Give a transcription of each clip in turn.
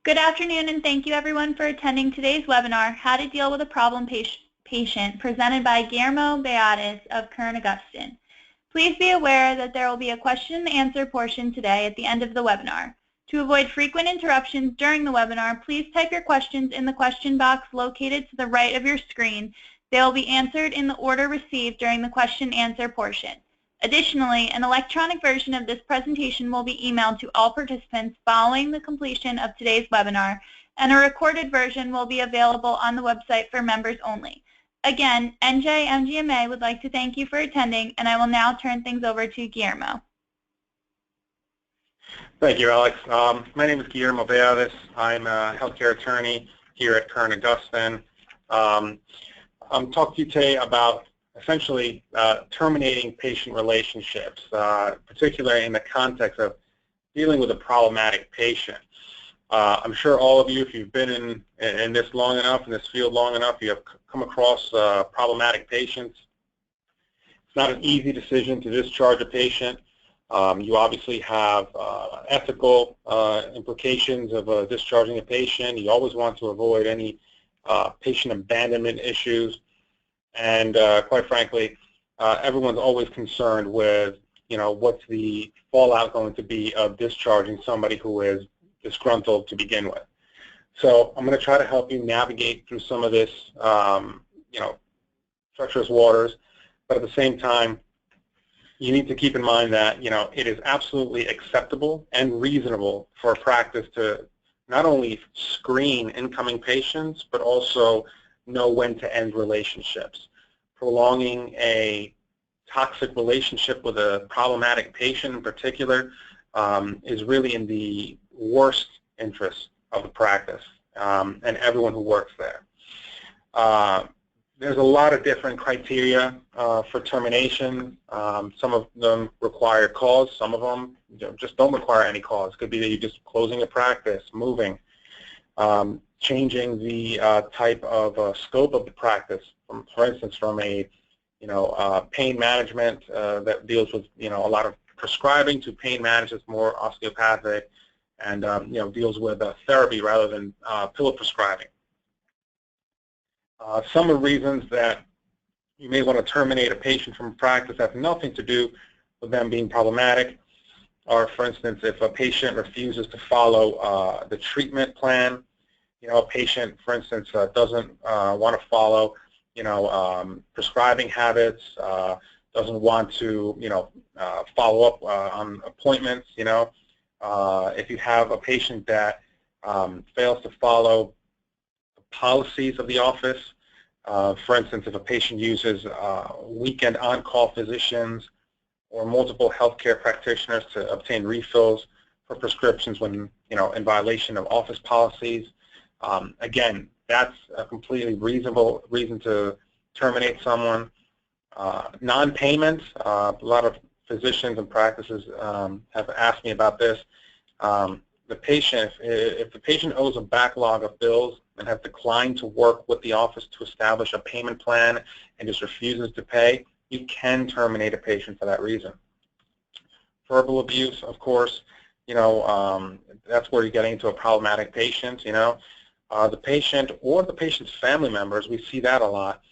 Good afternoon, and thank you everyone for attending today's webinar, How to Deal with a Problem Patient, presented by Guillermo Beatis of Kern Augustine. Please be aware that there will be a question and answer portion today at the end of the webinar. To avoid frequent interruptions during the webinar, please type your questions in the question box located to the right of your screen. They will be answered in the order received during the question and answer portion. Additionally, an electronic version of this presentation will be emailed to all participants following the completion of today's webinar, and a recorded version will be available on the website for members only. Again, NJMGMA would like to thank you for attending, and I will now turn things over to Guillermo. Thank you, Alex. My name is Guillermo Beatis. I'm a healthcare attorney here at Kern Augustine. I'm talking to you today about essentially terminating patient relationships, particularly in the context of dealing with a problematic patient. I'm sure all of you, if you've been in this long enough, in this field long enough, you have come across problematic patients. It's not an easy decision to discharge a patient. You obviously have ethical implications of discharging a patient. You always want to avoid any patient abandonment issues. And quite frankly, everyone's always concerned with, what's the fallout going to be of discharging somebody who is disgruntled to begin with. So I'm going to try to help you navigate through some of this, treacherous waters, but at the same time, you need to keep in mind that, it is absolutely acceptable and reasonable for a practice to not only screen incoming patients, but also know when to end relationships. Prolonging a toxic relationship with a problematic patient in particular is really in the worst interest of the practice and everyone who works there. There's a lot of different criteria for termination. Some of them require cause. Some of them just don't require any cause. It could be that you're just closing a practice, moving, changing the type of scope of the practice. For instance, from a pain management that deals with a lot of prescribing to pain management more osteopathic and deals with therapy rather than pill prescribing. Some of the reasons that you may want to terminate a patient from a practice have nothing to do with them being problematic are, for instance, if a patient refuses to follow the treatment plan. A patient, for instance, doesn't want to follow, prescribing habits, doesn't want to, follow up on appointments. If you have a patient that fails to follow the policies of the office, for instance, if a patient uses weekend on-call physicians or multiple healthcare practitioners to obtain refills for prescriptions when, in violation of office policies. Again, that's a completely reasonable reason to terminate someone. Non-payment, a lot of physicians and practices have asked me about this. The patient, if the patient owes a backlog of bills and has declined to work with the office to establish a payment plan and just refuses to pay, you can terminate a patient for that reason. Verbal abuse, of course, that's where you're getting into a problematic patient, The patient or the patient's family members, we see that a lot,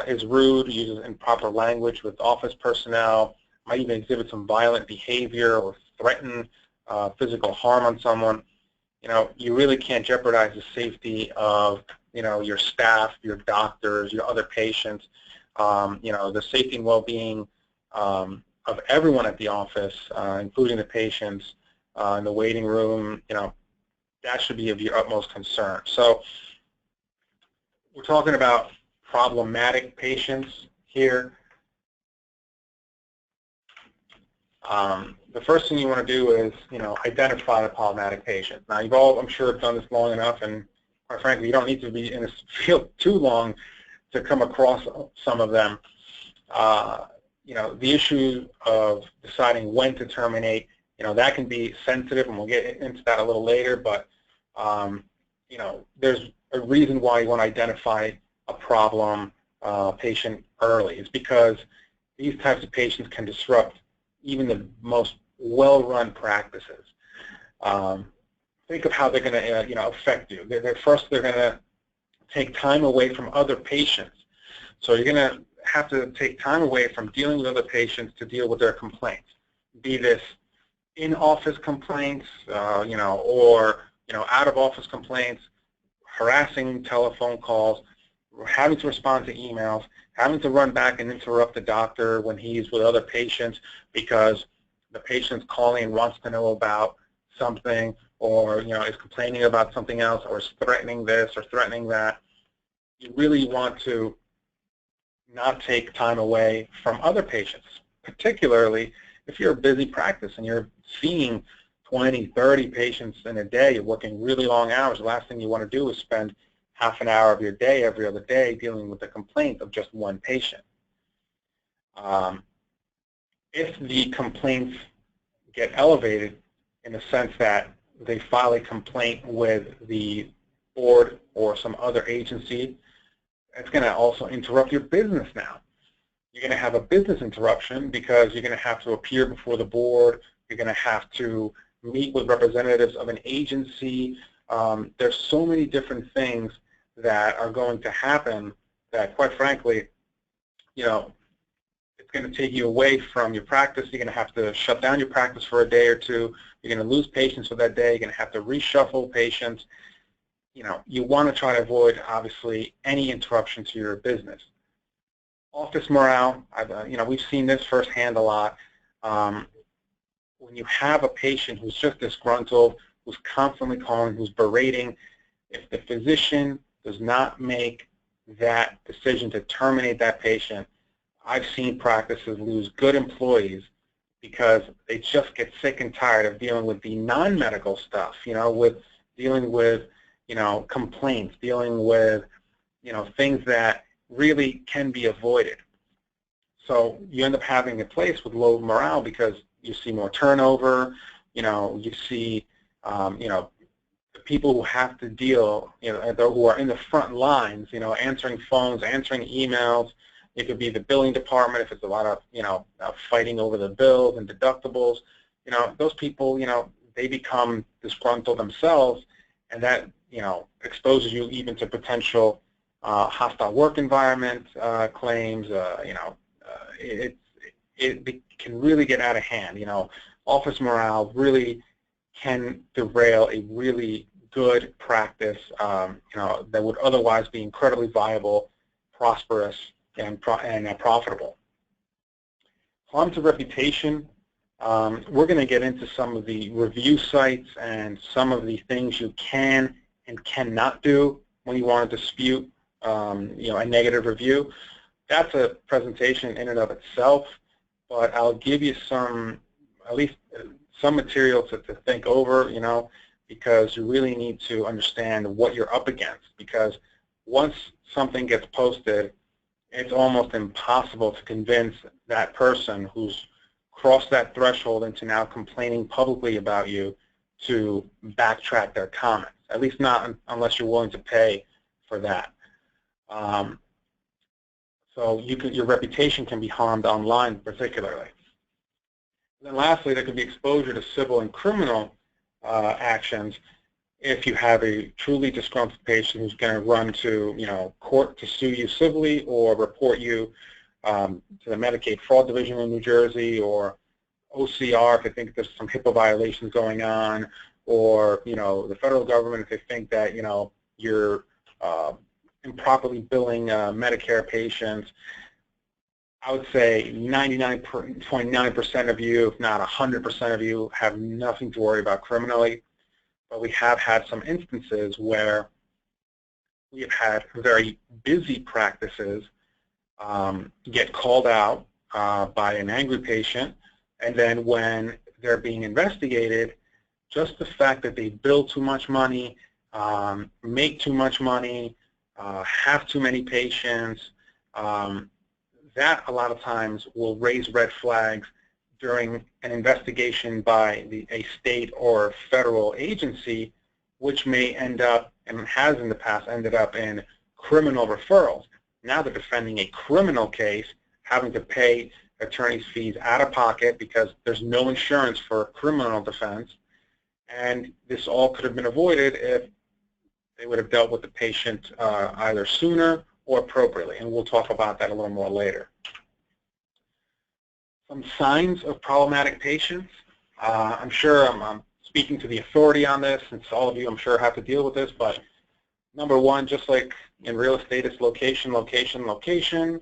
is rude, uses improper language with office personnel, might even exhibit some violent behavior or threaten physical harm on someone. You really can't jeopardize the safety of, your staff, your doctors, your other patients, the safety and well-being of everyone at the office, including the patients in the waiting room, that should be of your utmost concern. So we're talking about problematic patients here. The first thing you want to do is, identify the problematic patient. Now, you've all, I'm sure, done this long enough, and quite frankly, you don't need to be in this field too long to come across some of them. The issue of deciding when to terminate, that can be sensitive, and we'll get into that a little later, but, there's a reason why you want to identify a problem patient early. It's because these types of patients can disrupt even the most well-run practices. think of how they're going to affect you. First, they're going to take time away from other patients. So you're going to have to take time away from dealing with other patients to deal with their complaints, be this in-office complaints, or out-of-office complaints, harassing telephone calls, having to respond to emails, having to run back and interrupt the doctor when he's with other patients because the patient's calling and wants to know about something, or is complaining about something else, or is threatening this or threatening that. You really want to not take time away from other patients, particularly if you're a busy practice and you're seeing 20, 30 patients in a day, you're working really long hours. The last thing you want to do is spend half an hour of your day every other day dealing with the complaint of just one patient. If the complaints get elevated in the sense that they file a complaint with the board or some other agency, it's going to also interrupt your business now. You're going to have a business interruption because you're going to have to appear before the board. You're going to have to meet with representatives of an agency. There's so many different things that are going to happen that, quite frankly, it's going to take you away from your practice. You're going to have to shut down your practice for a day or two. You're going to lose patients for that day. You're going to have to reshuffle patients. You want to try to avoid, obviously, any interruption to your business. Office morale, we've seen this firsthand a lot. When you have a patient who's just disgruntled, who's constantly calling, who's berating, if the physician does not make that decision to terminate that patient, I've seen practices lose good employees because they just get sick and tired of dealing with the non-medical stuff, with dealing with, complaints, dealing with, things that really can be avoided. So you end up having a place with low morale because you see more turnover, you see, the people who have to deal, who are in the front lines, answering phones, answering emails. It could be the billing department if it's a lot of, fighting over the bills and deductibles. Those people, they become disgruntled themselves, and that, exposes you even to potential hostile work environment claims. It can really get out of hand. Office morale really can derail a really good practice, that would otherwise be incredibly viable, prosperous, and profitable. On to reputation. We're going to get into some of the review sites and some of the things you can and cannot do when you want to dispute a negative review. That's a presentation in and of itself, but I'll give you at least some material to think over, because you really need to understand what you're up against, because once something gets posted, it's almost impossible to convince that person who's crossed that threshold into now complaining publicly about you to backtrack their comments, at least not unless you're willing to pay for that. So your reputation can be harmed online particularly. And then lastly, there could be exposure to civil and criminal actions if you have a truly disgruntled patient who's going to run to court to sue you civilly or report you to the Medicaid Fraud Division in New Jersey, or OCR if they think there's some HIPAA violations going on, or the federal government if they think that you're improperly billing Medicare patients. I would say 99.9% of you, if not 100% of you, have nothing to worry about criminally. But we have had some instances where we have had very busy practices get called out by an angry patient, and then when they're being investigated, just the fact that they bill too much money, make too much money, have too many patients, that a lot of times will raise red flags during an investigation by a state or federal agency, which may end up, and has in the past ended up, in criminal referrals. Now they're defending a criminal case, having to pay attorney's fees out of pocket because there's no insurance for criminal defense, And this all could have been avoided if they would have dealt with the patient either sooner or appropriately, and we'll talk about that a little more later. Some signs of problematic patients. I'm sure I'm speaking to the authority on this, since all of you, I'm sure, have to deal with this, but number one, just like in real estate, it's location, location, location.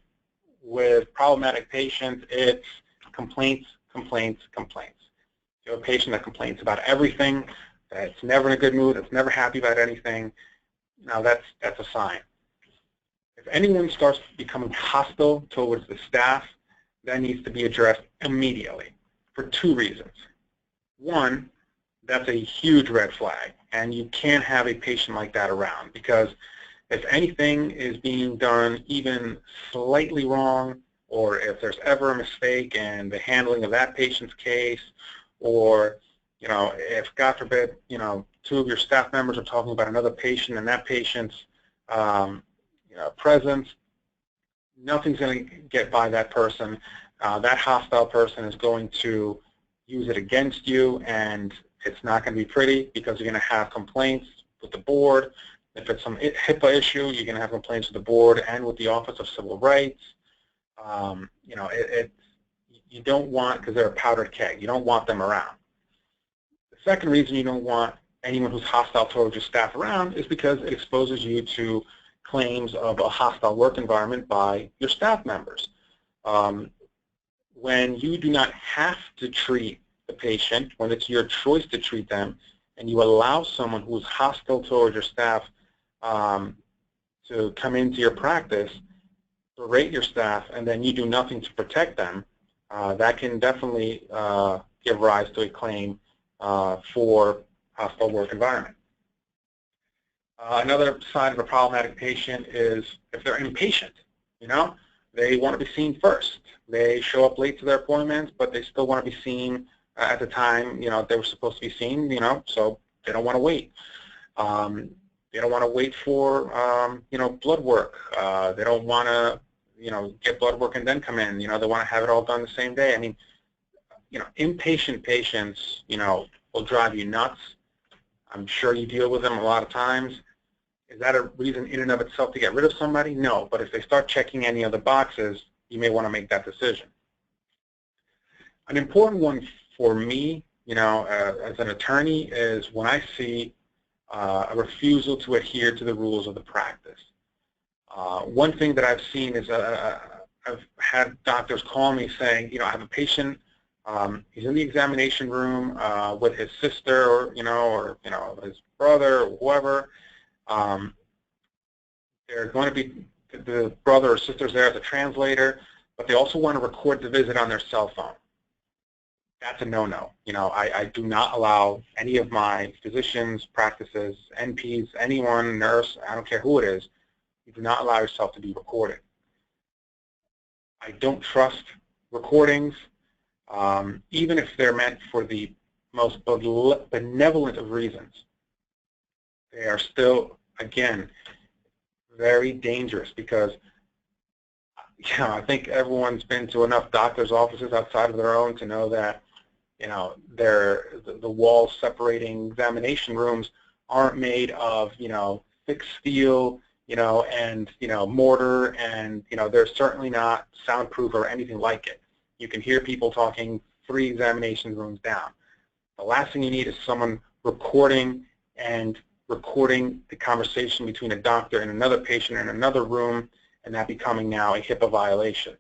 With problematic patients, it's complaints, complaints, complaints. You have a patient that complains about everything, that's never in a good mood, that's never happy about anything. Now that's a sign. If anyone starts becoming hostile towards the staff, that needs to be addressed immediately for two reasons. One, that's a huge red flag, and you can't have a patient like that around, because if anything is being done even slightly wrong, or if there's ever a mistake in the handling of that patient's case, or if, God forbid, two of your staff members are talking about another patient and that patient's presence, nothing's going to get by that person. That hostile person is going to use it against you, and it's not going to be pretty, because you're going to have complaints with the board. If it's some HIPAA issue, you're going to have complaints with the board and with the Office of Civil Rights. You don't want, because they're a powdered keg, you don't want them around. The second reason you don't want anyone who's hostile towards your staff around is because it exposes you to claims of a hostile work environment by your staff members. When you do not have to treat the patient, when it's your choice to treat them, and you allow someone who's hostile towards your staff to come into your practice, berate your staff, and then you do nothing to protect them, that can definitely give rise to a claim for hostile work environment. Another sign of a problematic patient is if they're impatient. They want to be seen first. They show up late to their appointments, but they still want to be seen at the time they were supposed to be seen. So they don't want to wait. They don't want to wait for blood work. They don't want to get blood work and then come in. They want to have it all done the same day. I mean, impatient patients will drive you nuts. I'm sure you deal with them a lot of times. Is that a reason in and of itself to get rid of somebody? No, but if they start checking any of the boxes, you may want to make that decision. An important one for me, as an attorney, is when I see a refusal to adhere to the rules of the practice. One thing that I've seen is I've had doctors call me saying, I have a patient, he's in the examination room with his sister, or his brother, or whoever. They're going to be, the brother or sister's there as a translator, but they also want to record the visit on their cell phone. That's a no-no. I do not allow any of my physicians, practices, NPs, anyone, nurse, I don't care who it is, you do not allow yourself to be recorded. I don't trust recordings, even if they're meant for the most benevolent of reasons. They are still, again, very dangerous, because I think everyone's been to enough doctor's offices outside of their own to know that the walls separating examination rooms aren't made of thick steel, and mortar, and they're certainly not soundproof or anything like it. You can hear people talking 3 examination rooms down. The last thing you need is someone recording the conversation between a doctor and another patient in another room, and that becoming now a HIPAA violation.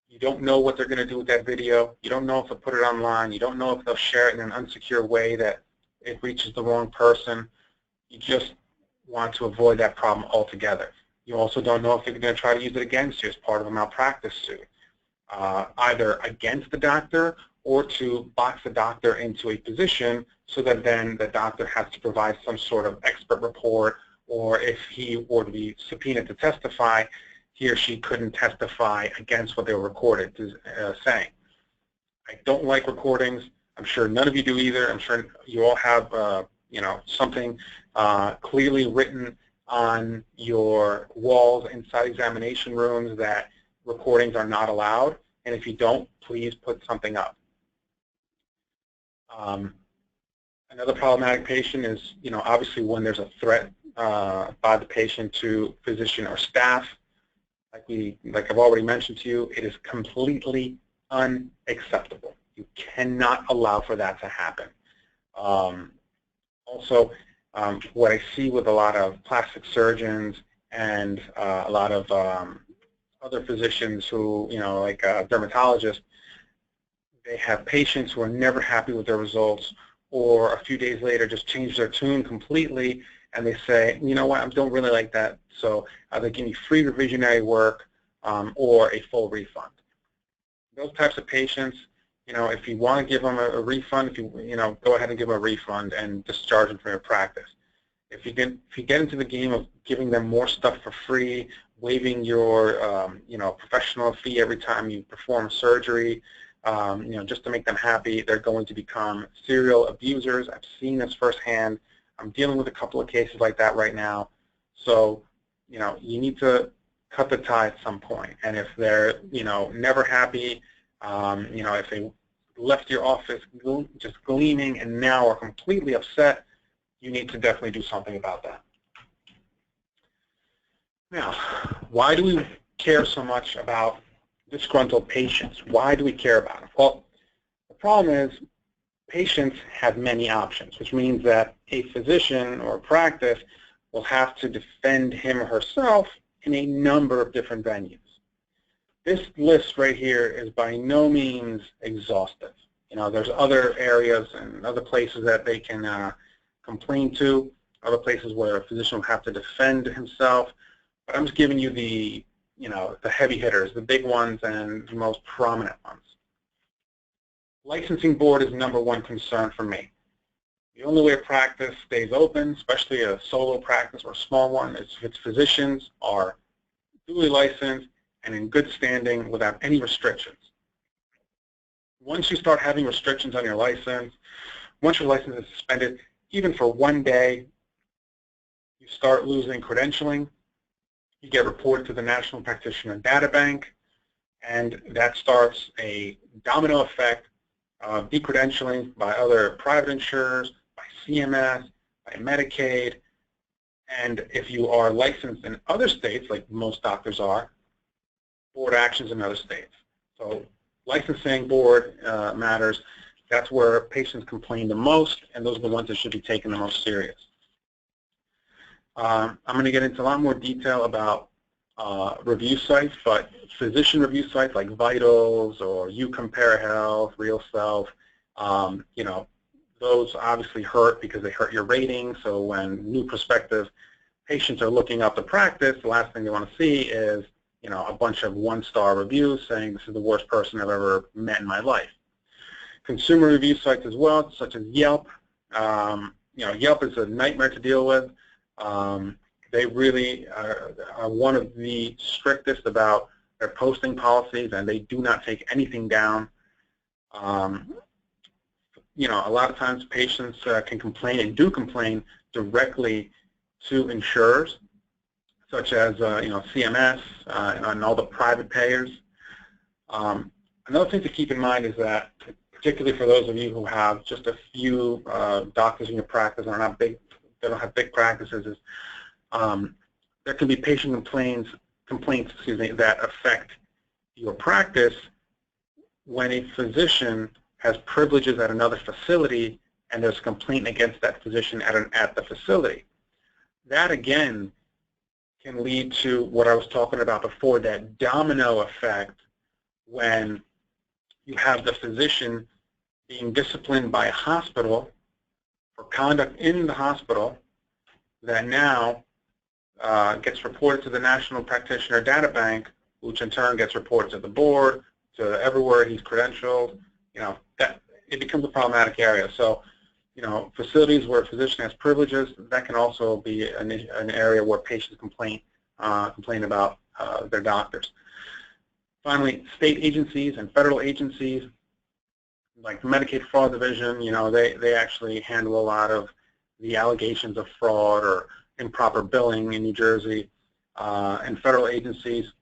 You don't know what they're going to do with that video. You don't know if they'll put it online. You don't know if they'll share it in an unsecure way that it reaches the wrong person. You just want to avoid that problem altogether. You also don't know if they're going to try to use it against you as part of a malpractice suit, either against the doctor or to box the doctor into a position so that then the doctor has to provide some sort of expert report, or if he were to be subpoenaed to testify, he or she couldn't testify against what they were recorded saying. I don't like recordings. I'm sure none of you do either. I'm sure you all have something clearly written on your walls inside examination rooms that recordings are not allowed. And if you don't, please put something up. Another problematic patient is, obviously when there's a threat by the patient to physician or staff. Like I've already mentioned to you, it is completely unacceptable. You cannot allow for that to happen. Also, what I see with a lot of plastic surgeons and a lot of other physicians who, like dermatologists, they have patients who are never happy with their results, or a few days later just change their tune completely, and they say, you know what, I don't really like that, so either give me free revisionary work or a full refund. Those types of patients, if you want to give them a refund, if you go ahead and give them a refund and discharge them from your practice. If you get into the game of giving them more stuff for free, waiving your professional fee every time you perform surgery, just to make them happy, they're going to become serial abusers. I've seen this firsthand. I'm dealing with a couple of cases like that right now. So, you need to cut the tie at some point. And if they're, never happy, if they left your office just gleaming and now are completely upset, you need to definitely do something about that. Now, why do we care so much about disgruntled patients? Why do we care about them? Well, the problem is patients have many options, which means that a physician or a practice will have to defend him or herself in a number of different venues. This list right here is by no means exhaustive. There's other areas and other places that they can complain to, other places where a physician will have to defend himself, but I'm just giving you the heavy hitters, the big ones and the most prominent ones. Licensing board is #1 concern for me. The only way a practice stays open, especially a solo practice or a small one, is if its physicians are duly licensed and in good standing without any restrictions. Once you start having restrictions on your license, once your license is suspended, even for one day, you start losing credentialing. You get reported to the National Practitioner Data Bank, and that starts a domino effect of decredentialing by other private insurers, by CMS, by Medicaid, and if you are licensed in other states, like most doctors are, board actions in other states. So licensing board matters. That's where patients complain the most, and those are the ones that should be taken the most serious. I'm going to get into a lot more detail about review sites, but physician review sites like Vitals or UCompare Health, RealSelf, those obviously hurt because they hurt your rating. So when new prospective patients are looking up the practice, the last thing they want to see is a bunch of one-star reviews saying this is the worst person I've ever met in my life. Consumer review sites as well, such as Yelp. Yelp is a nightmare to deal with. They really are one of the strictest about their posting policies, and they do not take anything down. A lot of times patients can complain and do complain directly to insurers, such as CMS and all the private payers. Another thing to keep in mind is that, particularly for those of you who have just a few doctors in your practice and are not big, they don't have big practices, is there can be patient complaints that affect your practice when a physician has privileges at another facility and there's a complaint against that physician at the facility. That again can lead to what I was talking about before, that domino effect when you have the physician being disciplined by a hospital for conduct in the hospital that now gets reported to the National Practitioner Data Bank, which in turn gets reported to the board, to everywhere he's credentialed. That it becomes a problematic area. So, facilities where a physician has privileges, that can also be an area where patients complain about their doctors. Finally, state agencies and federal agencies, like the Medicaid Fraud Division, they actually handle a lot of the allegations of fraud or improper billing in New Jersey. And federal agencies,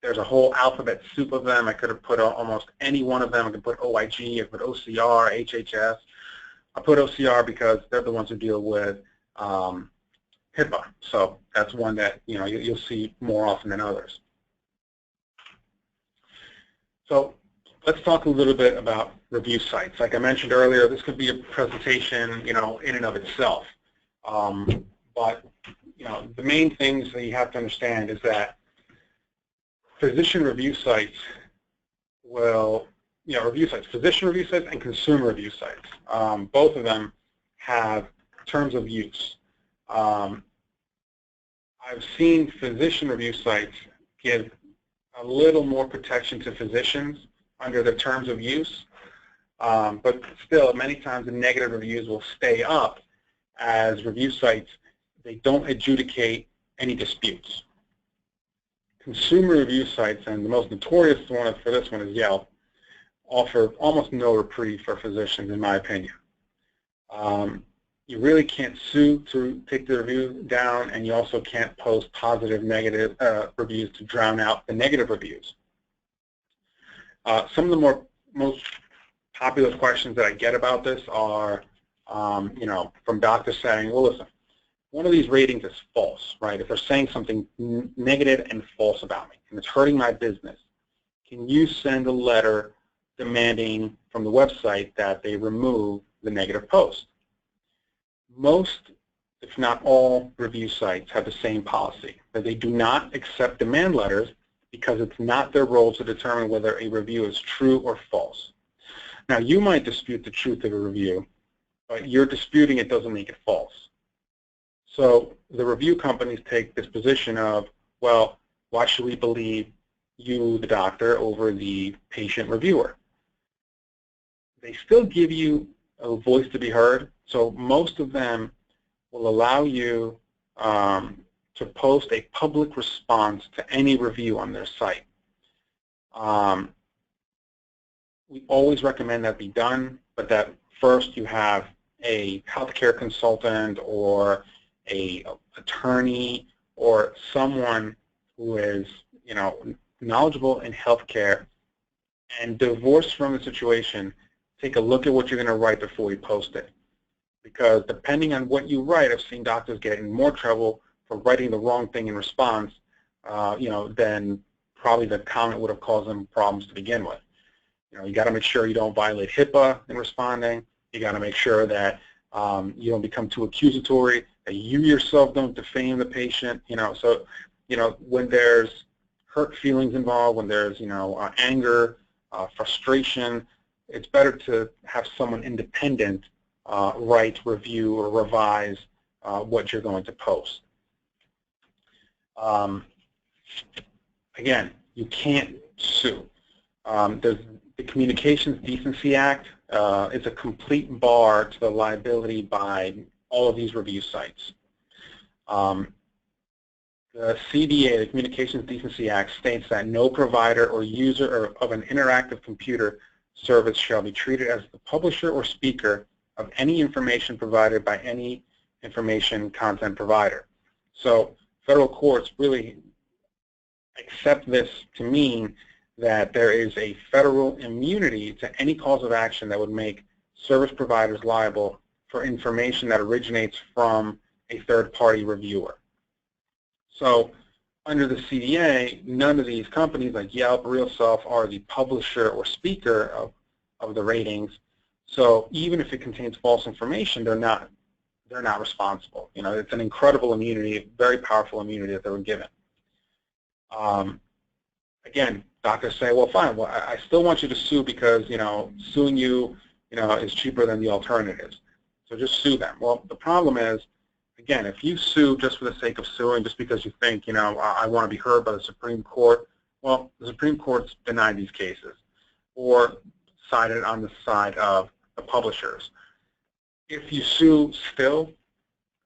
there's a whole alphabet soup of them. I could have put almost any one of them. I could put OIG, I could put OCR, HHS. I put OCR because they're the ones who deal with HIPAA. So that's one that you'll see more often than others. So let's talk a little bit about review sites. Like I mentioned earlier, this could be a presentation, in and of itself. But the main things that you have to understand is that physician review sites physician review sites and consumer review sites. Both of them have terms of use. I've seen physician review sites give a little more protection to physicians under the terms of use, but still, many times the negative reviews will stay up as review sites. They don't adjudicate any disputes. Consumer review sites, and the most notorious one for this one is Yelp, offer almost no reprieve for physicians, in my opinion. You really can't sue to take the review down, and you also can't post positive, negative reviews to drown out the negative reviews. Some of the most popular questions that I get about this are, from doctors saying, well, listen, one of these ratings is false, right? If they're saying something negative and false about me, and it's hurting my business, can you send a letter demanding from the website that they remove the negative post? Most, if not all, review sites have the same policy, that they do not accept demand letters because it's not their role to determine whether a review is true or false. Now, you might dispute the truth of a review, but your disputing it doesn't make it false. So the review companies take this position of, well, why should we believe you, the doctor, over the patient reviewer? They still give you a voice to be heard, so most of them will allow you to post a public response to any review on their site. We always recommend that be done, but that first you have a healthcare consultant or an attorney or someone who is knowledgeable in healthcare and divorced from the situation. Take a look at what you're going to write before you post it, because depending on what you write, I've seen doctors get in more trouble for writing the wrong thing in response, than probably the comment would have caused them problems to begin with. You got to make sure you don't violate HIPAA in responding. You got to make sure that you don't become too accusatory, that you yourself don't defame the patient. So when there's hurt feelings involved, when there's anger, frustration, it's better to have someone independent write, review, or revise what you're going to post. Again, you can't sue. There's the Communications Decency Act. It's a complete bar to the liability by all of these review sites. The CDA, the Communications Decency Act, states that no provider or user of an interactive computer service shall be treated as the publisher or speaker of any information provided by any information content provider. So federal courts really accept this to mean that there is a federal immunity to any cause of action that would make service providers liable for information that originates from a third-party reviewer. So under the CDA, none of these companies like Yelp, RealSelf are the publisher or speaker of the ratings. So even if it contains false information, they're not responsible. It's an incredible immunity, very powerful immunity that they were given. Again, doctors say, well, fine. Well, I still want you to sue because suing you is cheaper than the alternatives. So just sue them. Well, the problem is, again, if you sue just for the sake of suing, just because you think, I want to be heard by the Supreme Court, well, the Supreme Court's denied these cases or sided on the side of the publishers. If you sue still,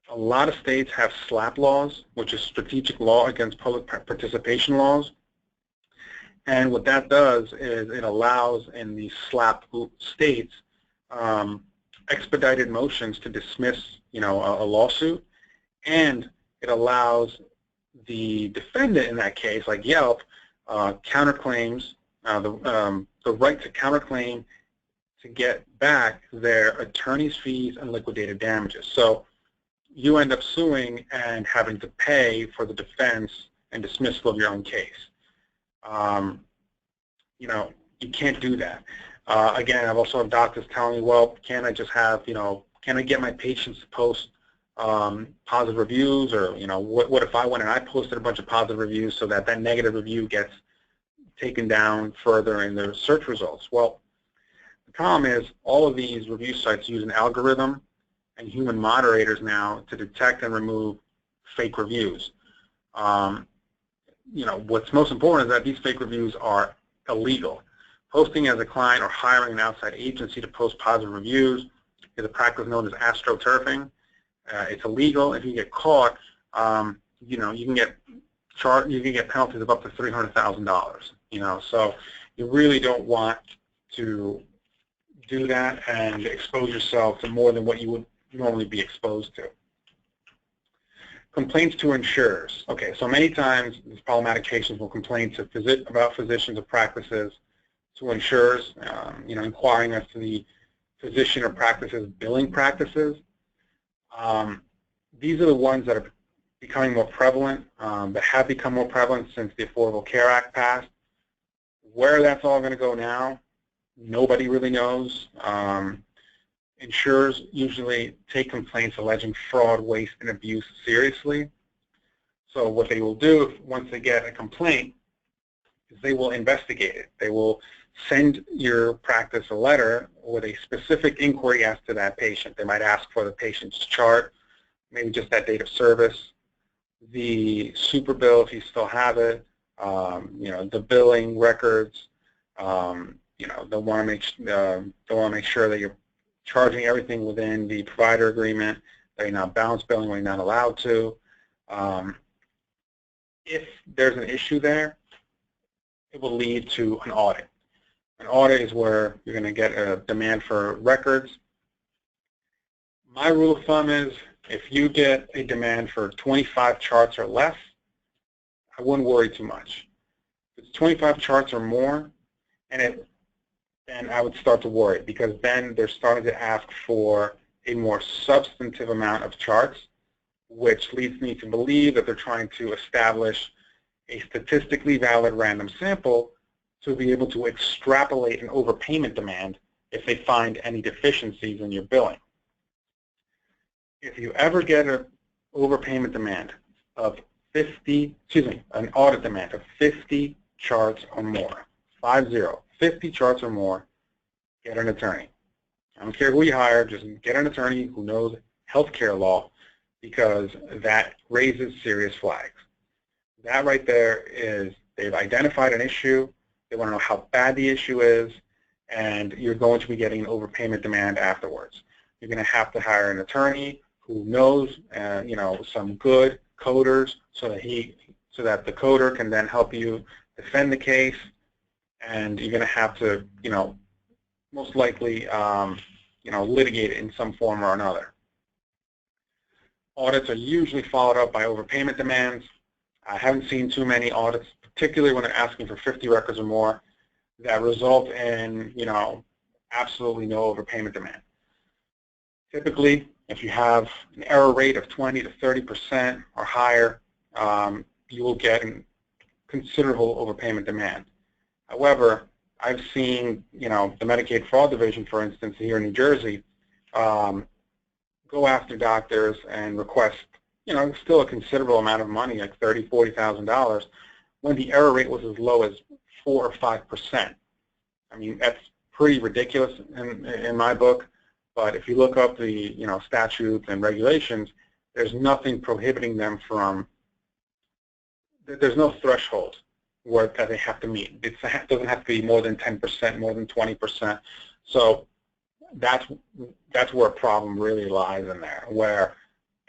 a lot of states have SLAPP laws, which is strategic law against public participation laws. And what that does is it allows in the SLAPP states expedited motions to dismiss, a lawsuit, and it allows the defendant in that case, like Yelp, counterclaims, the right to counterclaim to get back their attorney's fees and liquidated damages. So you end up suing and having to pay for the defense and dismissal of your own case. You know, you can't do that. Again, I've also had doctors telling me, well, can't I just have, you know, can I get my patients to post positive reviews, or, you know, what if I went and I posted a bunch of positive reviews so that that negative review gets taken down further in their search results? Well, the problem is all of these review sites use an algorithm and human moderators now to detect and remove fake reviews. You know, what's most important is that these fake reviews are illegal. Posting as a client or hiring an outside agency to post positive reviews is a practice known as astroturfing. It's illegal. If you get caught, you know, you can get penalties of up to $300,000. You know, so you really don't want to do that and expose yourself to more than what you would normally be exposed to. Complaints to insurers. Okay, so many times these problematic cases will complain to about physicians or practices to insurers, you know, inquiring as to the physician or practices billing practices. These are the ones that are becoming more prevalent, that have become more prevalent since the Affordable Care Act passed. Where that's all going to go now, nobody really knows. Insurers usually take complaints alleging fraud, waste, and abuse seriously. So what they will do once they get a complaint is they will investigate it. They will send your practice a letter with a specific inquiry as to that patient. They might ask for the patient's chart, maybe just that date of service, the super bill if you still have it, you know, the billing records. You know, they'll want to make sure that you're charging everything within the provider agreement, that you're not balance billing when you're not allowed to. If there's an issue there, it will lead to an audit. An audit is where you're going to get a demand for records. My rule of thumb is if you get a demand for 25 charts or less, I wouldn't worry too much. If it's 25 charts or more, then I would start to worry, because then they're starting to ask for a more substantive amount of charts, which leads me to believe that they're trying to establish a statistically valid random sample to be able to extrapolate an overpayment demand if they find any deficiencies in your billing. If you ever get an overpayment demand of an audit demand of 50 charts or more, 50 charts or more, get an attorney. I don't care who you hire, just get an attorney who knows healthcare law, because that raises serious flags. That right there is, they've identified an issue, they want to know how bad the issue is, and you're going to be getting an overpayment demand afterwards. You're going to have to hire an attorney who knows, you know, some good coders, so that the coder can then help you defend the case. And you're going to have to, you know, most likely, you know, litigate it in some form or another. Audits are usually followed up by overpayment demands. I haven't seen too many audits, particularly when they're asking for 50 records or more, that result in, you know, absolutely no overpayment demand. Typically, if you have an error rate of 20 to 30% or higher, you will get a considerable overpayment demand. However, I've seen, you know, the Medicaid Fraud Division, for instance, here in New Jersey, go after doctors and request, you know, still a considerable amount of money, like $30,000, $40,000, when the error rate was as low as 4 or 5%. I mean, that's pretty ridiculous in my book. But if you look up the, you know, statutes and regulations, there's nothing prohibiting them from. There's no threshold that they have to meet. It doesn't have to be more than 10%, more than 20%. So that's where a problem really lies in there, where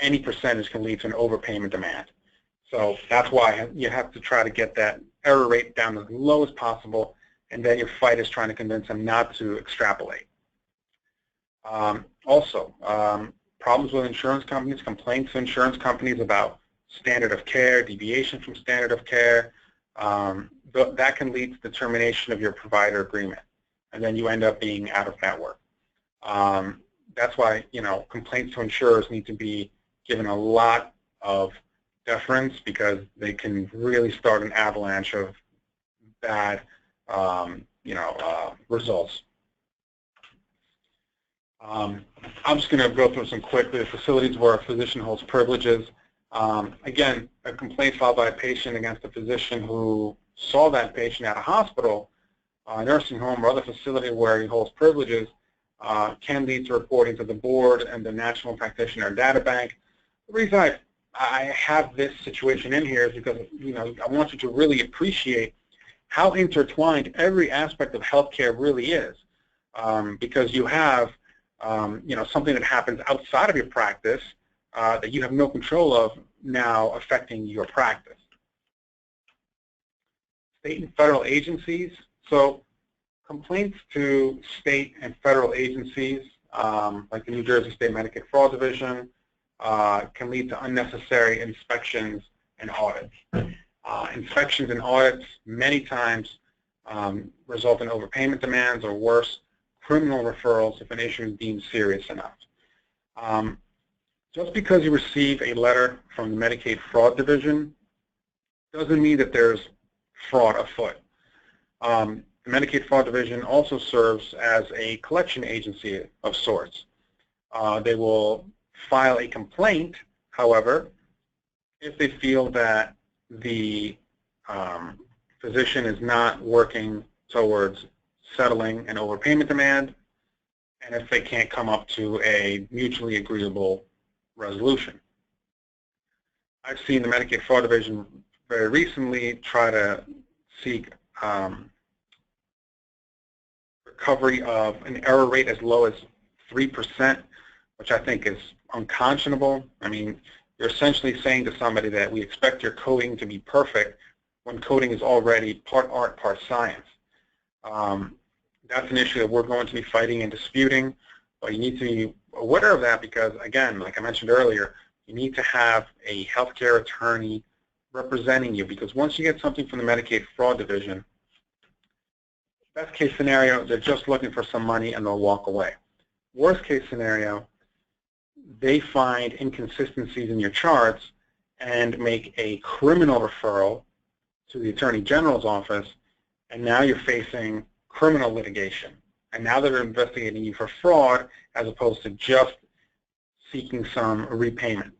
any percentage can lead to an overpayment demand. So that's why you have to try to get that error rate down as low as possible, and then your fight is trying to convince them not to extrapolate. Problems with insurance companies, complaints to insurance companies about standard of care, deviation from standard of care, that can lead to the termination of your provider agreement. and then you end up being out of network. That's why, complaints to insurers need to be given a lot of deference, because they can really start an avalanche of bad, results. I'm just going to go through some quickly. The facilities where a physician holds privileges. Again, a complaint filed by a patient against a physician who saw that patient at a hospital, a nursing home, or other facility where he holds privileges can lead to reporting to the board and the National Practitioner Data Bank. The reason I have this situation in here is because I want you to really appreciate how intertwined every aspect of healthcare really is, because you have something that happens outside of your practice that you have no control of now affecting your practice. State and federal agencies. So complaints to state and federal agencies, like the New Jersey State Medicaid Fraud Division, can lead to unnecessary inspections and audits. Inspections and audits many times result in overpayment demands, or worse, criminal referrals if an issue is deemed serious enough. Just because you receive a letter from the Medicaid Fraud Division doesn't mean that there's fraud afoot. The Medicaid Fraud Division also serves as a collection agency of sorts. They will file a complaint, however, if they feel that the physician is not working towards settling an overpayment demand, and if they can't come up to a mutually agreeable resolution. I've seen the Medicaid Fraud Division very recently try to seek recovery of an error rate as low as 3%, which I think is unconscionable. I mean, you're essentially saying to somebody that we expect your coding to be perfect when coding is already part art, part science. That's an issue that we're going to be fighting and disputing, but you need to be aware of that because, again, like I mentioned earlier, you need to have a healthcare attorney representing you, because once you get something from the Medicaid Fraud Division, best case scenario, they're just looking for some money and they'll walk away. Worst case scenario, they find inconsistencies in your charts and make a criminal referral to the Attorney General's office, and now you're facing criminal litigation. And now they're investigating you for fraud as opposed to just seeking some repayment.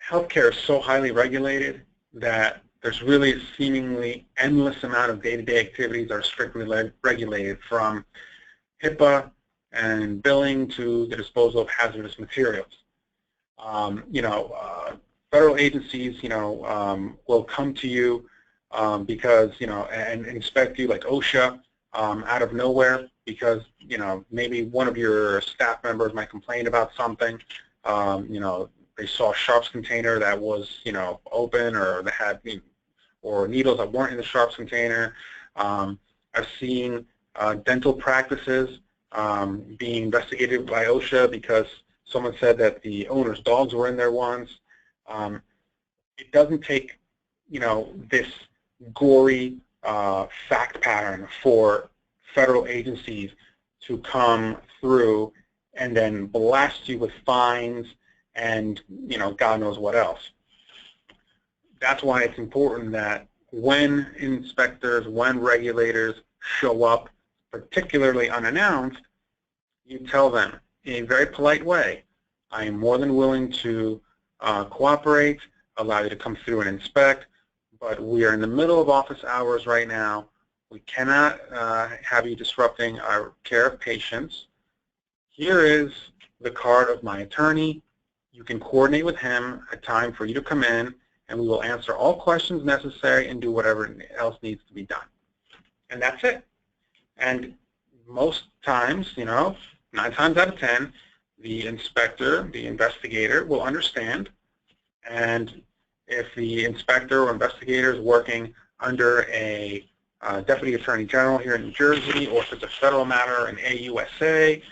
Healthcare is so highly regulated that there's really a seemingly endless amount of day-to-day activities that are strictly regulated, from HIPAA and billing to the disposal of hazardous materials. Federal agencies, will come to you because, and inspect you, like OSHA, out of nowhere, because, maybe one of your staff members might complain about something. They saw a sharps container that was, open, or they had, or needles that weren't in the sharps container. I've seen dental practices being investigated by OSHA because someone said that the owner's dogs were in there once. It doesn't take, this gory fact pattern for federal agencies to come through and then blast you with fines and, God knows what else. That's why it's important that when inspectors, when regulators show up, particularly unannounced, you tell them in a very polite way, I am more than willing to cooperate, allow you to come through and inspect, but we are in the middle of office hours right now. We cannot have you disrupting our care of patients. Here is the card of my attorney. You can coordinate with him a time for you to come in, and we will answer all questions necessary and do whatever else needs to be done. And that's it. And most times, 9 times out of 10, the inspector, the investigator will understand. And if the inspector or investigator is working under a Deputy Attorney General here in New Jersey, or if it's a federal matter, an AUSA,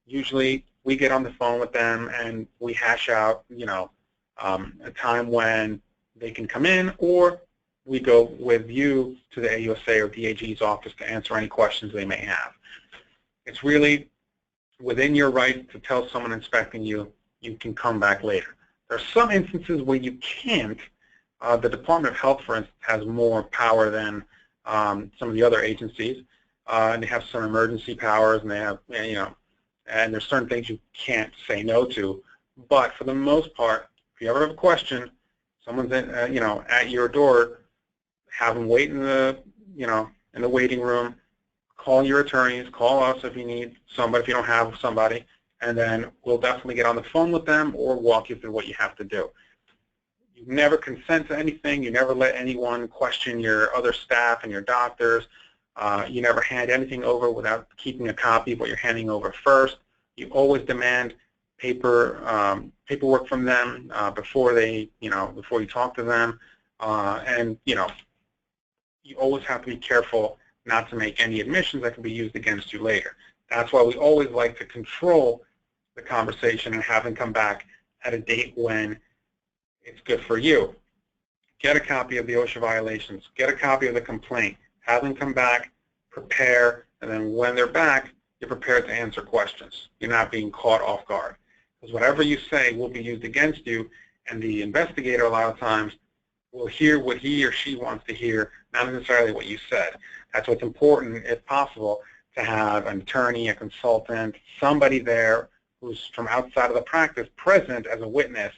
usually we get on the phone with them and we hash out, a time when they can come in, or we go with you to the AUSA or DAG's office to answer any questions they may have. It's really within your right to tell someone inspecting you, you can come back later. There are some instances where you can't. The Department of Health, for instance, has more power than some of the other agencies, and they have some emergency powers, and they have, and there's certain things you can't say no to. But for the most part, if you ever have a question, someone's at your door, have them wait in the in the waiting room. Call your attorneys, call us if you need somebody, if you don't have somebody, and then we'll definitely get on the phone with them or walk you through what you have to do. You never consent to anything. You never let anyone question your other staff and your doctors. You never hand anything over without keeping a copy of what you're handing over first. You always demand paperwork from them before you talk to them, and you always have to be careful not to make any admissions that can be used against you later. That's why we always like to control the conversation and have them come back at a date when it's good for you. Get a copy of the OSHA violations, get a copy of the complaint, have them come back, prepare, and then when they're back, you're prepared to answer questions. You're not being caught off guard. Because whatever you say will be used against you, and the investigator a lot of times will hear what he or she wants to hear, not necessarily what you said. That's what's important, if possible, to have an attorney, a consultant, somebody there who's from outside of the practice present as a witness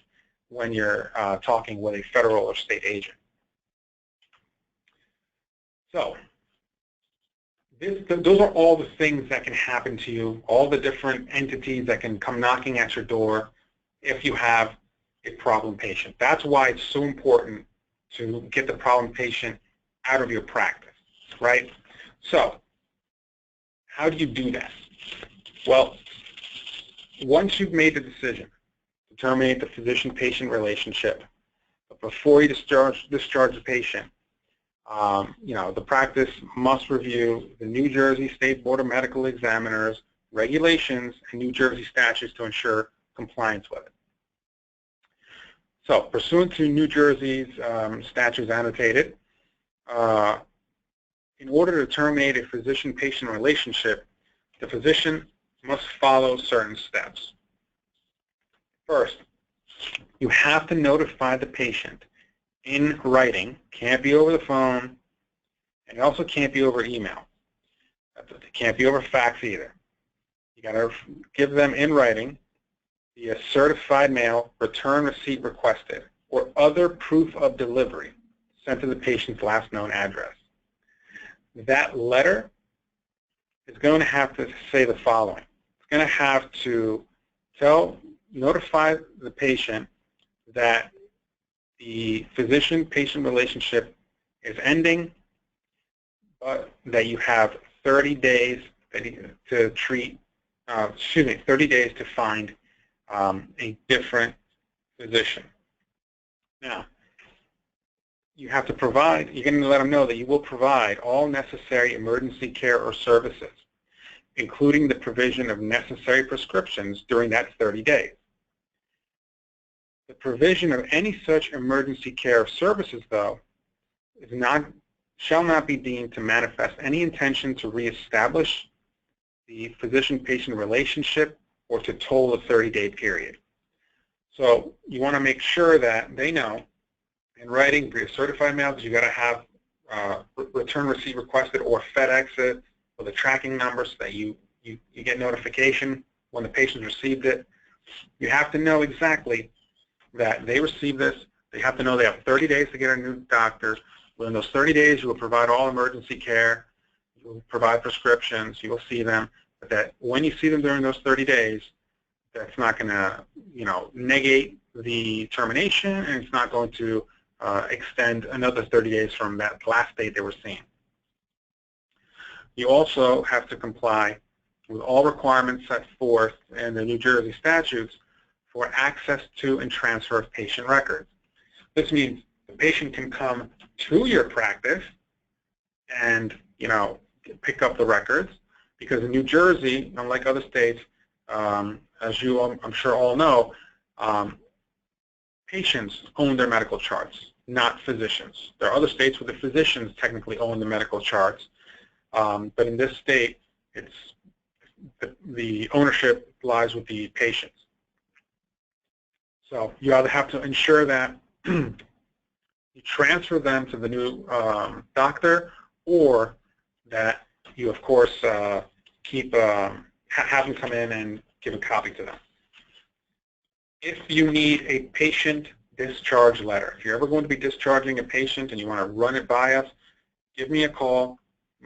when you're talking with a federal or state agent. So those are all the things that can happen to you, all the different entities that can come knocking at your door if you have a problem patient. That's why it's so important to get the problem patient out of your practice, right? So how do you do that? Well, once you've made the decision to terminate the physician-patient relationship, but before you discharge the patient, the practice must review the New Jersey State Board of Medical Examiners regulations and New Jersey statutes to ensure compliance with it. So, pursuant to New Jersey's statutes annotated, in order to terminate a physician-patient relationship, the physician must follow certain steps. First, you have to notify the patient in writing, can't be over the phone, and it also can't be over email. It can't be over fax either. You got to give them in writing via certified mail, return receipt requested, or other proof of delivery sent to the patient's last known address. That letter is going to have to say the following. It's going to have to notify the patient that the physician-patient relationship is ending, but that you have 30 days to 30 days to find a different physician. Now, you have to provide, you're going to let them know that you will provide all necessary emergency care or services, including the provision of necessary prescriptions during that 30 days. The provision of any such emergency care or services, though, shall not be deemed to manifest any intention to reestablish the physician-patient relationship or to toll a 30-day period. So you want to make sure that they know in writing via certified mail that you got to have return receipt requested or FedEx it with a tracking number so that you get notification when the patient received it. You have to know exactly that they received this. They have to know they have 30 days to get a new doctor. Within those 30 days, you will provide all emergency care. You will provide prescriptions. You will see them. But that when you see them during those 30 days, that's not going to, negate the termination, and it's not going to extend another 30 days from that last date they were seen. You also have to comply with all requirements set forth in the New Jersey statutes for access to and transfer of patient records. This means the patient can come to your practice and, pick up the records, because in New Jersey, unlike other states, as you I'm sure all know, patients own their medical charts. not physicians. There are other states where the physicians technically own the medical charts, but in this state, the ownership lies with the patients. So you either have to ensure that you transfer them to the new doctor, or that you, of course, have them come in and give a copy to them. If you need a patient discharge letter, if you're ever going to be discharging a patient and you want to run it by us, give me a call.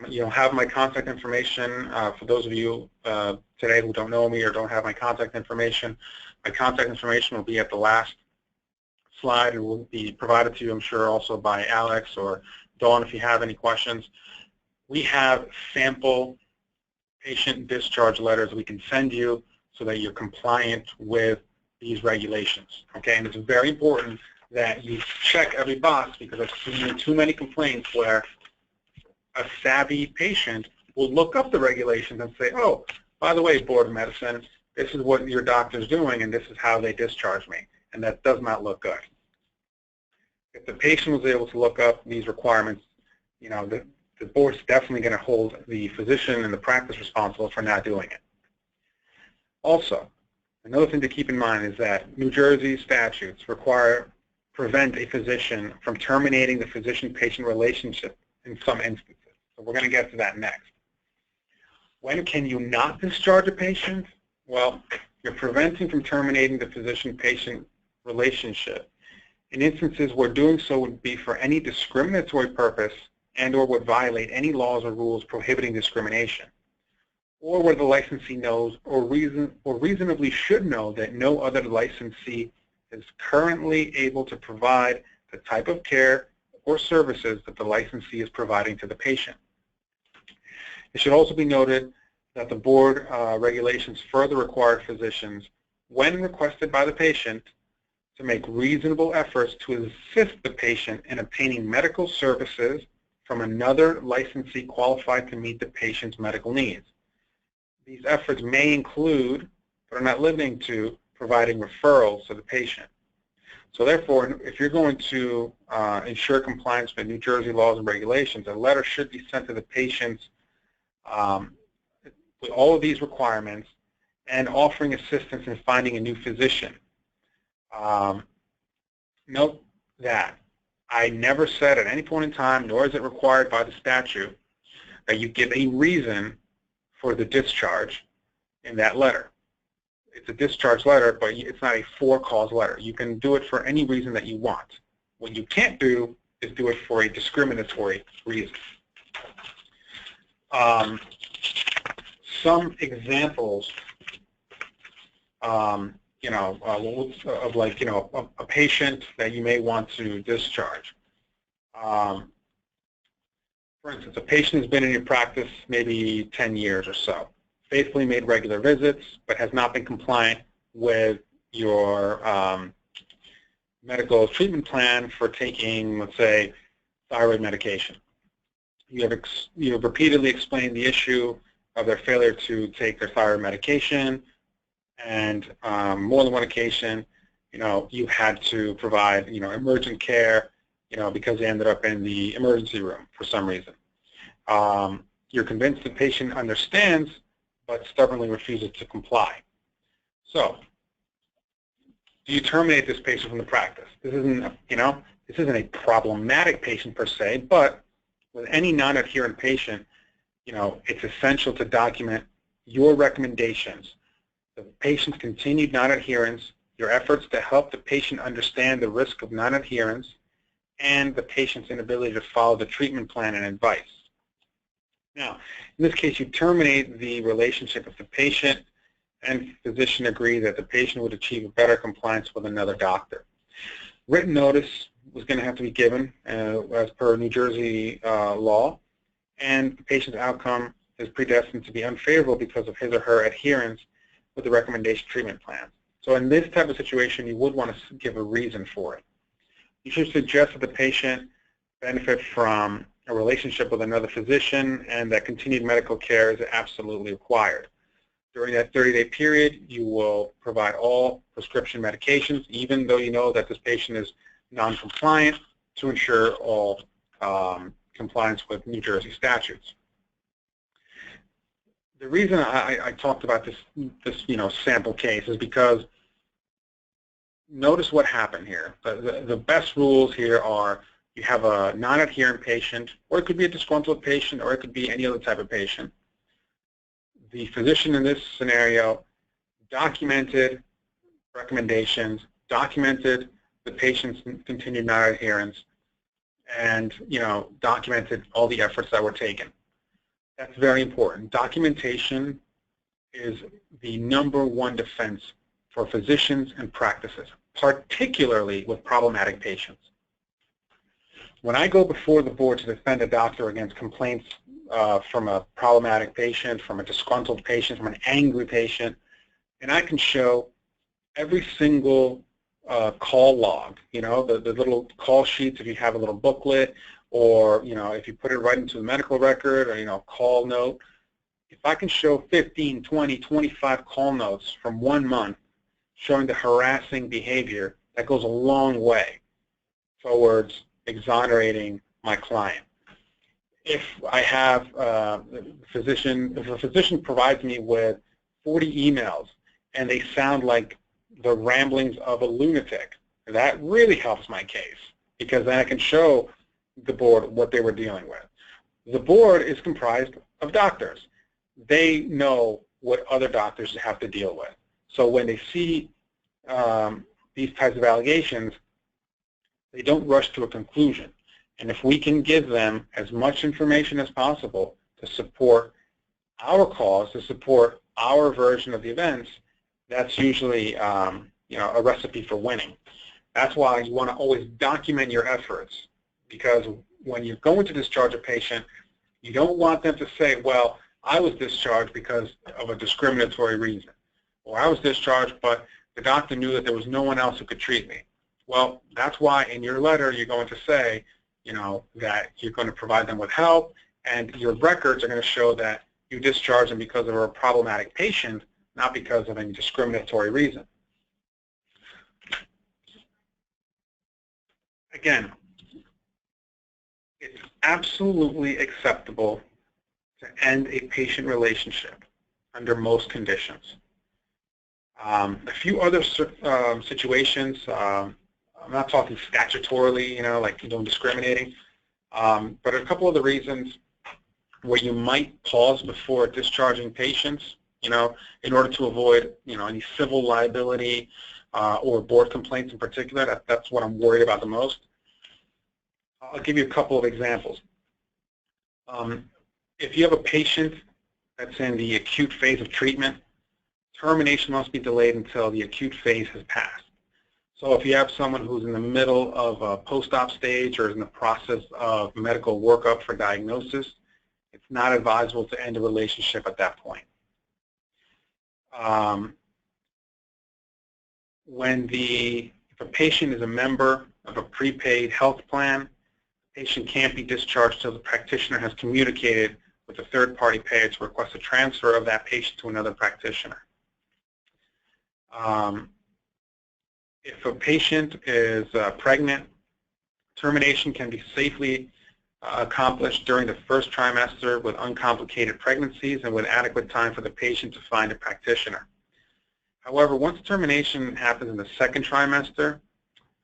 You'll have my contact information. For those of you today who don't know me or don't have my contact information will be at the last slide. It will be provided to you, I'm sure, also by Alex or Dawn if you have any questions. We have sample patient discharge letters we can send you so that you're compliant with these regulations. Okay, and it's very important that you check every box, because I've seen too many complaints where a savvy patient will look up the regulations and say, oh, by the way, Board of Medicine, this is what your doctor's doing and this is how they discharge me, and that does not look good. If the patient was able to look up these requirements, you know, the board's definitely going to hold the physician and the practice responsible for not doing it. Also, another thing to keep in mind is that New Jersey statutes prevent a physician from terminating the physician-patient relationship in some instances. So we're going to get to that next. When can you not discharge a patient? Well, you're preventing from terminating the physician-patient relationship in instances where doing so would be for any discriminatory purpose and or would violate any laws or rules prohibiting discrimination, or where the licensee knows or reasonably should know that no other licensee is currently able to provide the type of care or services that the licensee is providing to the patient. It should also be noted that the board regulations further require physicians, when requested by the patient, to make reasonable efforts to assist the patient in obtaining medical services from another licensee qualified to meet the patient's medical needs. These efforts may include, but are not limited to, providing referrals to the patient. So therefore, if you're going to ensure compliance with New Jersey laws and regulations, a letter should be sent to the patients with all of these requirements and offering assistance in finding a new physician. Note that I never said at any point in time, nor is it required by the statute, that you give a reason for the discharge in that letter. It's a discharge letter, but it's not a for-cause letter. You can do it for any reason that you want. What you can't do is do it for a discriminatory reason. Some examples, of like, a patient that you may want to discharge. For instance, a patient has been in your practice maybe 10 years or so, faithfully made regular visits, but has not been compliant with your medical treatment plan for taking, let's say, thyroid medication. You have repeatedly explained the issue of their failure to take their thyroid medication, and more than one occasion, you had to provide, emergent care, because they ended up in the emergency room for some reason. You're convinced the patient understands, but stubbornly refuses to comply. So, do you terminate this patient from the practice? This isn't, this isn't a problematic patient per se, but with any non-adherent patient, it's essential to document your recommendations, the patient's continued non-adherence, your efforts to help the patient understand the risk of non-adherence, and the patient's inability to follow the treatment plan and advice. Now, in this case, you terminate the relationship if the patient and physician agree that the patient would achieve a better compliance with another doctor. Written notice was going to have to be given as per New Jersey law, and the patient's outcome is predestined to be unfavorable because of his or her adherence with the recommendation treatment plan. So in this type of situation, you would want to give a reason for it. You should suggest that the patient benefit from a relationship with another physician and that continued medical care is absolutely required. During that 30-day period, you will provide all prescription medications, even though you know that this patient is non-compliant. to ensure all compliance with New Jersey statutes. The reason I talked about this sample case is because notice what happened here. The best rules here are you have a non-adherent patient, or it could be a disgruntled patient, or it could be any other type of patient. The physician in this scenario documented recommendations, documented the patient's continued non-adherence, and documented all the efforts that were taken. That's very important. Documentation is the #1 defense for physicians and practices, particularly with problematic patients. When I go before the board to defend a doctor against complaints from a problematic patient, from a disgruntled patient, from an angry patient, and I can show every single call log, the little call sheets if you have a little booklet, or if you put it right into the medical record, or call note. If I can show 15, 20, 25 call notes from 1 month showing the harassing behavior, that goes a long way towards exonerating my client. If I have if a physician provides me with 40 emails and they sound like the ramblings of a lunatic, that really helps my case, because then I can show the board what they were dealing with. The board is comprised of doctors. They know what other doctors have to deal with. So when they see these types of allegations, they don't rush to a conclusion. And if we can give them as much information as possible to support our cause, to support our version of the events, that's usually a recipe for winning. That's why you want to always document your efforts, because when you're going to discharge a patient, you don't want them to say, well, I was discharged because of a discriminatory reason, or I was discharged but the doctor knew that there was no one else who could treat me. Well, that's why in your letter you're going to say that you're going to provide them with help, and your records are going to show that you discharged them because of a problematic patient, not because of any discriminatory reason. Again, it's absolutely acceptable to end a patient relationship under most conditions. A few other situations, I'm not talking statutorily, like discriminating, but a couple of the reasons where you might pause before discharging patients, in order to avoid, any civil liability or board complaints in particular. That's what I'm worried about the most. I'll give you a couple of examples. If you have a patient that's in the acute phase of treatment, termination must be delayed until the acute phase has passed. So if you have someone who's in the middle of a post-op stage or is in the process of medical workup for diagnosis, it's not advisable to end a relationship at that point. If a patient is a member of a prepaid health plan, the patient can't be discharged until the practitioner has communicated with a third-party payer to request a transfer of that patient to another practitioner. If a patient is pregnant, termination can be safely accomplished during the first trimester with uncomplicated pregnancies and with adequate time for the patient to find a practitioner. However, once termination happens in the second trimester,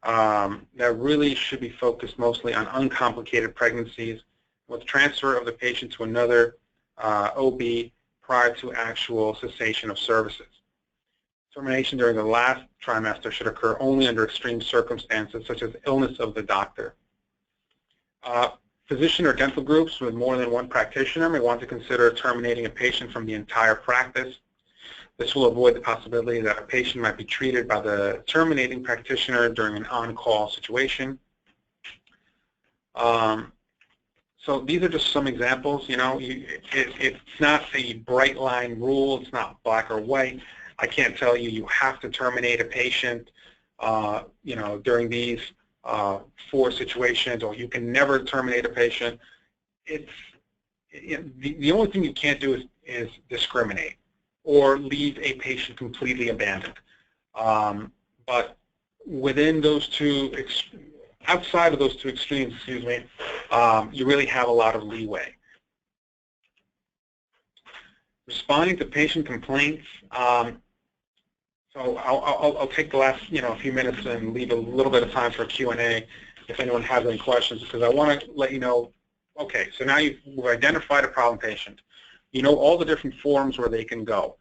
that really should be focused mostly on uncomplicated pregnancies with transfer of the patient to another OB prior to actual cessation of services. Termination during the last trimester should occur only under extreme circumstances, such as illness of the doctor. Physician or dental groups with more than one practitioner may want to consider terminating a patient from the entire practice. This will avoid the possibility that a patient might be treated by the terminating practitioner during an on-call situation. So these are just some examples. It's not a bright line rule. It's not black or white. I can't tell you you have to terminate a patient, during these 4 situations, or you can never terminate a patient. The only thing you can't do is discriminate or leave a patient completely abandoned. But within those two outside of those two extremes, excuse me, you really have a lot of leeway. Responding to patient complaints. So I'll take the last few minutes and leave a little bit of time for Q&A if anyone has any questions, because I want to let you know. Okay, so now we've identified a problem patient. You know all the different forums where they can go.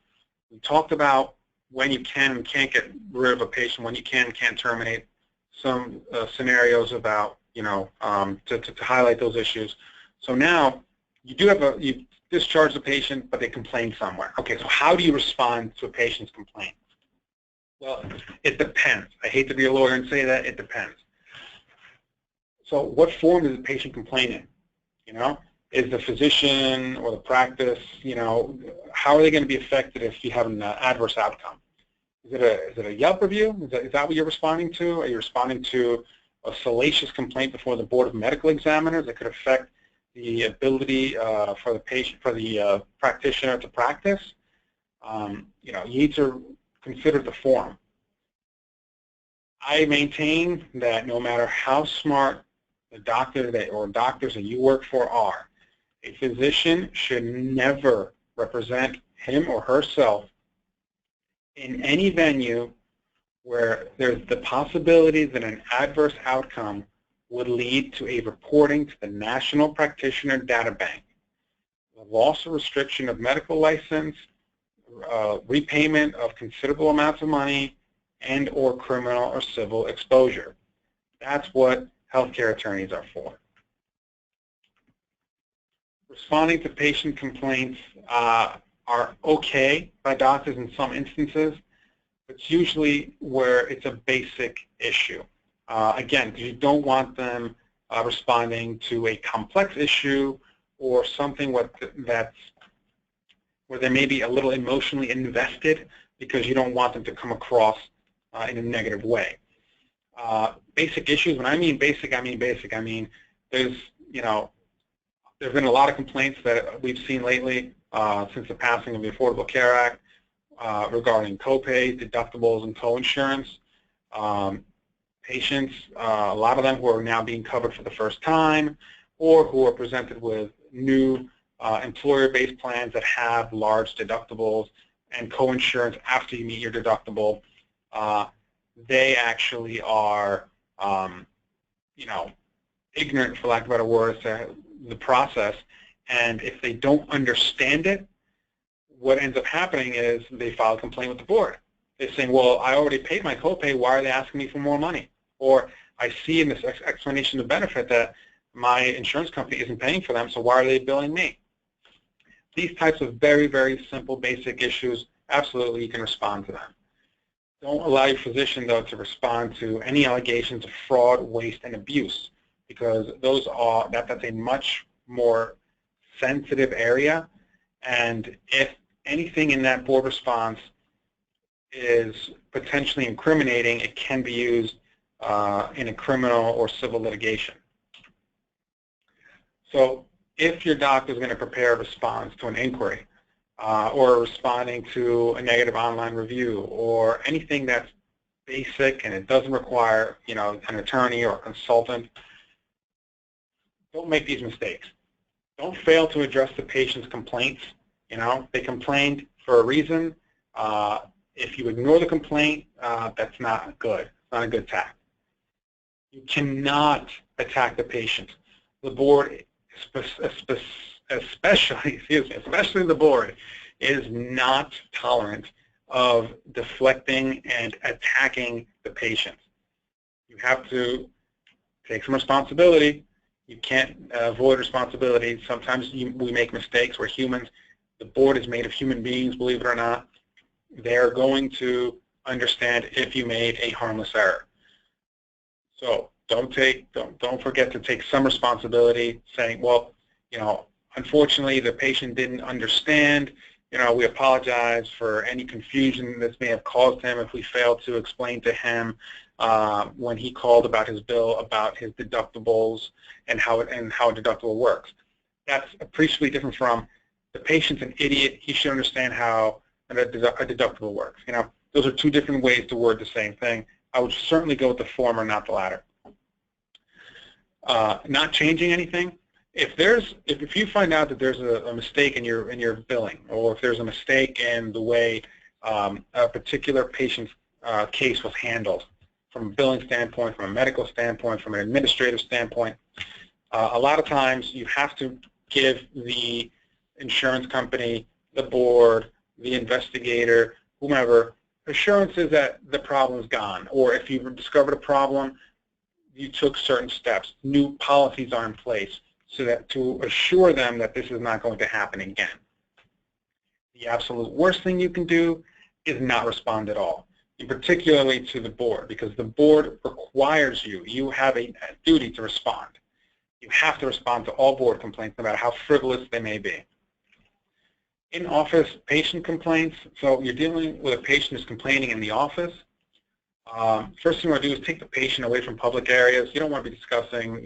We talked about when you can and can't get rid of a patient, when you can and can't terminate. Some scenarios about to highlight those issues. So now you do have you discharge the patient, but they complain somewhere. Okay, so how do you respond to a patient's complaint? Well, it depends. I hate to be a lawyer and say that, it depends. So what form does the patient complain in? Is the physician or the practice, how are they going to be affected if you have an adverse outcome? Is it a Yelp review? Is that what you're responding to? Are you responding to a salacious complaint before the Board of Medical Examiners that could affect the ability for the patient, for the practitioner to practice? You need to consider the form. I maintain that no matter how smart the doctor or doctors that you work for are, a physician should never represent him or herself in any venue where there's the possibility that an adverse outcome would lead to a reporting to the National Practitioner Data Bank, the loss or restriction of medical license, repayment of considerable amounts of money, and or criminal or civil exposure. That's what healthcare attorneys are for. Responding to patient complaints are okay by doctors in some instances. It's usually where it's a basic issue. Again, you don't want them responding to a complex issue or something where they may be a little emotionally invested, because you don't want them to come across in a negative way. Basic issues, when I mean basic, I mean basic. I mean, there's been a lot of complaints that we've seen lately since the passing of the Affordable Care Act regarding copays, deductibles, and coinsurance. Patients, a lot of them who are now being covered for the first time, or who are presented with new employer-based plans that have large deductibles and coinsurance after you meet your deductible, they actually are, ignorant, for lack of a better word, to the process. And if they don't understand it, what ends up happening is they file a complaint with the board. They're saying, well, I already paid my copay, why are they asking me for more money? Or I see in this explanation of benefit that my insurance company isn't paying for them, so why are they billing me? These types of very, very simple, basic issues, absolutely you can respond to them. Don't allow your physician, though, to respond to any allegations of fraud, waste, and abuse, because that's a much more sensitive area, and if anything in that board response is potentially incriminating, it can be used in a criminal or civil litigation. So if your doctor is going to prepare a response to an inquiry or responding to a negative online review or anything that's basic and it doesn't require an attorney or a consultant, don't make these mistakes. Don't fail to address the patient's complaints. They complained for a reason. If you ignore the complaint, that's not good. It's not a good tact. You cannot attack the patient. The board, especially the board, is not tolerant of deflecting and attacking the patient. You have to take some responsibility. You can't avoid responsibility. Sometimes we make mistakes. We're humans. The board is made of human beings, believe it or not. They're going to understand if you made a harmless error. So don't forget to take some responsibility, saying, well, unfortunately the patient didn't understand. We apologize for any confusion this may have caused him if we failed to explain to him when he called about his bill, about his deductibles and how a deductible works. That's appreciably different from the patient's an idiot. He should understand how a deductible works. Those are two different ways to word the same thing. I would certainly go with the former, not the latter. not changing anything. If you find out that there's a mistake in your billing, or if there's a mistake in the way a particular patient's case was handled, from a billing standpoint, from a medical standpoint, from an administrative standpoint, a lot of times you have to give the insurance company, the board, the investigator, whomever, assurances that the problem is gone, or if you've discovered a problem, you took certain steps. New policies are in place so that to assure them that this is not going to happen again. The absolute worst thing you can do is not respond at all, and particularly to the board, because the board requires you have a duty to respond. You have to respond to all board complaints, no matter how frivolous they may be. In-office patient complaints, so you're dealing with a patient who's complaining in the office. First thing you want to do is take the patient away from public areas. You don't want to be discussing,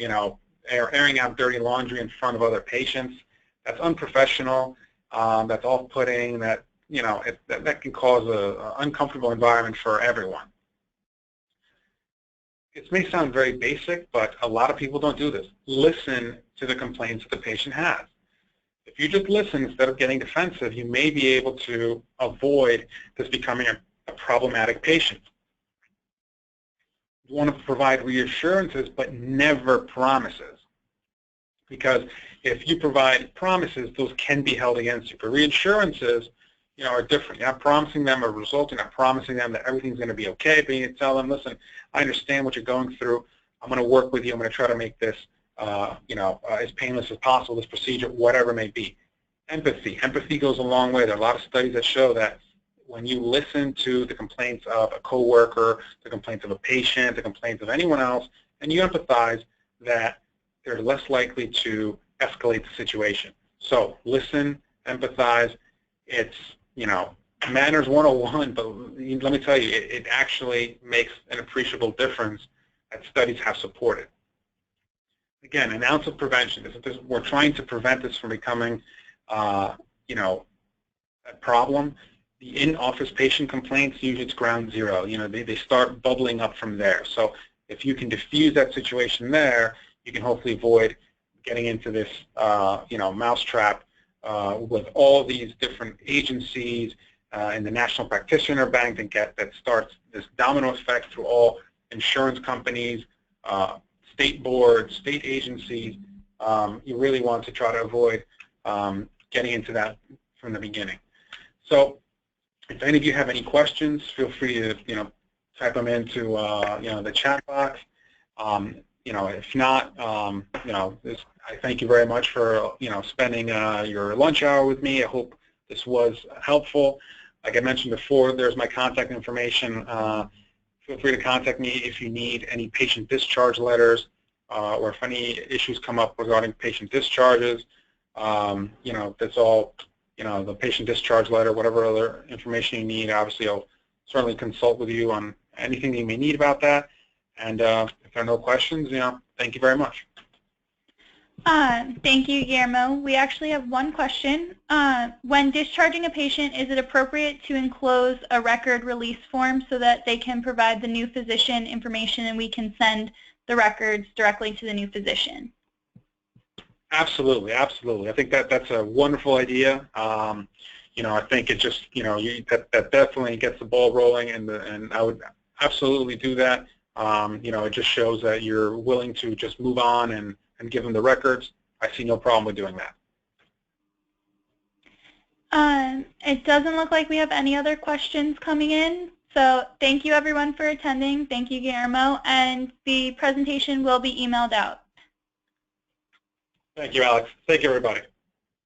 airing out dirty laundry in front of other patients. That's unprofessional. That's off-putting. That that can cause an uncomfortable environment for everyone. It may sound very basic, but a lot of people don't do this. Listen to the complaints that the patient has. If you just listen instead of getting defensive, you may be able to avoid this becoming a problematic patient. You want to provide reassurances, but never promises. Because if you provide promises, those can be held against you. But reassurances, are different. You're not promising them a result. You're not promising them that everything's going to be okay. But you tell them, listen, I understand what you're going through. I'm going to work with you. I'm going to try to make this, as painless as possible, this procedure, whatever it may be. Empathy. Empathy goes a long way. There are a lot of studies that show that when you listen to the complaints of a coworker, the complaints of a patient, the complaints of anyone else, and you empathize, that they're less likely to escalate the situation. So listen, empathize. It's, manners 101, but let me tell you, it actually makes an appreciable difference that studies have supported. Again, an ounce of prevention. We're trying to prevent this from becoming, a problem. The in-office patient complaints, usually it's ground zero. They start bubbling up from there. So if you can diffuse that situation there, you can hopefully avoid getting into this, mousetrap with all these different agencies and the National Practitioner Bank that starts this domino effect through all insurance companies, state boards, state agencies. You really want to try to avoid getting into that from the beginning. So if any of you have any questions, feel free to type them into the chat box. If not, I thank you very much for spending your lunch hour with me. I hope this was helpful. Like I mentioned before, there's my contact information. Feel free to contact me if you need any patient discharge letters or if any issues come up regarding patient discharges. That's all, the patient discharge letter, whatever other information you need. Obviously, I'll certainly consult with you on anything that you may need about that. And if there are no questions, thank you very much. Thank you, Guillermo. We actually have one question. When discharging a patient, is it appropriate to enclose a record release form so that they can provide the new physician information and we can send the records directly to the new physician? Absolutely, absolutely. I think that's a wonderful idea. I think it just, that definitely gets the ball rolling, and I would absolutely do that. It just shows that you're willing to just move on and give them the records. I see no problem with doing that. It doesn't look like we have any other questions coming in. So thank you everyone for attending. Thank you, Guillermo. And the presentation will be emailed out. Thank you, Alex. Thank you, everybody.